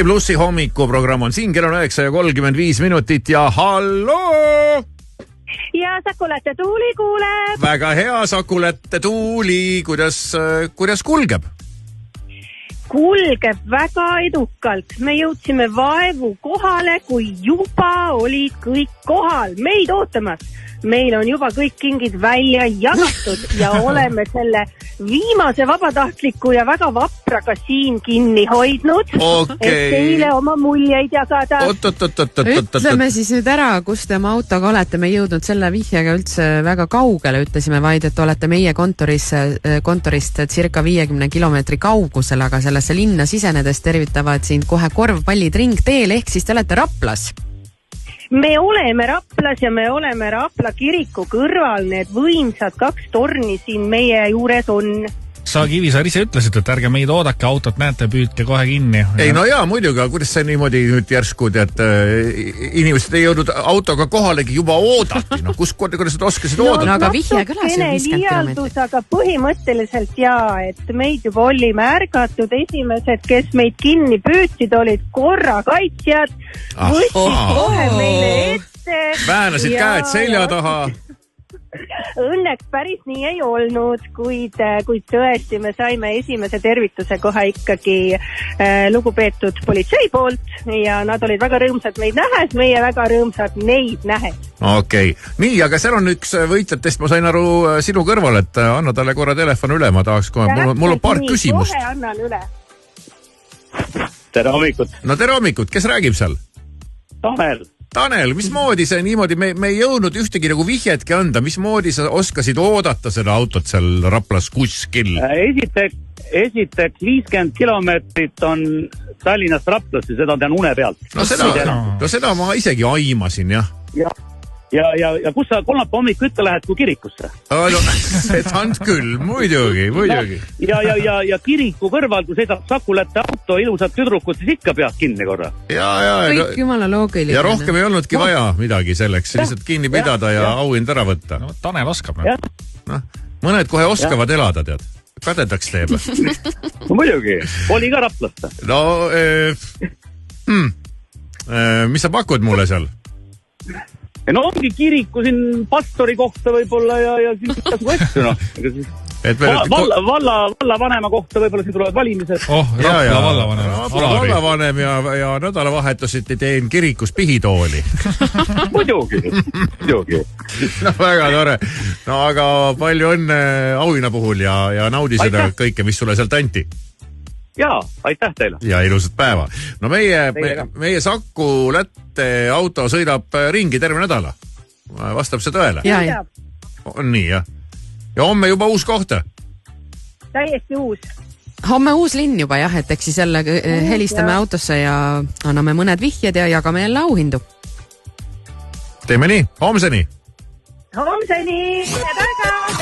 Plussi hommikuprogramm on siin, kell on 9:35 ja halloo! Ja Sakulate Tuuli kuuleb. Väga hea, Sakulate Tuuli. Kuidas kulgeb? Kulgeb väga edukalt. Me jõudsime vaevu kohale, kui juba olid kõik kohal. Meid ootamas. Meil on juba kõik kingid välja jagatud ja oleme selle viimase vabatahtliku ja väga vapraga siin kinni hoidnud, et teile oma muljeid jagada. Ütleme siis nüüd ära, kus te oma autoga olete. Me ei jõudnud selle vihjega üldse väga kaugele, ütlesime vaid, et olete meie kontorist circa 50 kilomeetri kaugusel, aga sellesse linna sisenedes tervitavad sind kohe korvpallid ringteel, ehk siis te olete Raplas. Me oleme Raplas ja me oleme Rapla kiriku kõrval, need võimsad 2 torni siin meie juures on. Sa, Kivisaar, ise ütlesid, et ärge meid oodake, autot näete, püüdke kohe kinni. Ei, no jaa, muidugi, kuidas see niimoodi nüüd järsku, et inimesed ei jõudnud autoga kohalegi juba oodati. No kuidas nad oskasid oodata? No aga vihje kõlas ju 50 kilomeetrit. Aga põhimõtteliselt jaa, et meid juba olime ärgatud. Esimesed, kes meid kinni püüdsid, olid korrakaitsjad. Võtsid kohe meile ette. Väänasid käed selja taha. Õnneks päris nii ei olnud, kuid tõesti me saime esimese tervituse kohe ikkagi lugupeetud politsei poolt ja nad olid väga rõõmsad meid nähes, meie väga rõõmsad neid nähes. Okei. Nii, aga seal on üks võitjatest, ma sain aru sinu kõrval, et anna talle korra telefon üle, ma tahaks kohe, mul on paar küsimust. Kohe annan üle. Tere hommikut. No tere hommikut, kes räägib seal? Tanel, mismoodi see niimoodi, me ei jõudnud ühtegi nagu vihjetki anda, mismoodi sa oskasid oodata seda autot seal Raplas kuskil? Esiteks 50 kilomeetrit on Tallinnast Raplasse, seda tean une pealt. No seda ma isegi aimasin, jah. Ja kus sa kolmapäeva hommikul ikka lähed kui kirikusse? No, seda on küll, muidugi. Ja kiriku kõrval, kui sõidab Sakulate auto, ilusad tüdrukud, siis ikka pead kinni korra. Kõik jumala loogiline. Ja rohkem ei olnudki vaja midagi selleks, lihtsalt kinni pidada ja auhind ära võtta. No, Tanel oskab. No, mõned kohe oskavad elada, tead. Kadedaks teeb. No muidugi, oli ka Raplasse. No, mis sa pakud mulle seal? No ongi kiriku siin pastori kohta võib-olla ja siis tasu võttu, no. Valla vanema kohta võib-olla siin tulevad valimised. Vallavanem ja nädalavahetuseti teen kirikus pihitooli. Muidugi. No väga tore. No aga palju õnne auhinna puhul ja naudi seda kõike, mis sulle sealt anti. Jaa, aitäh teile. Ja ilusat päeva. No meie Sakulate auto sõidab ringi terve nädala. Vastab see tõele? Jaa. On nii, jah. Ja homme juba uus kohta? Täiesti uus. Homme uus linn juba, jah, et eks siis jälle helistame autosse ja anname mõned vihjed ja jagame jälle auhindu. Teeme nii, homseni! Homseni! Tere päeva!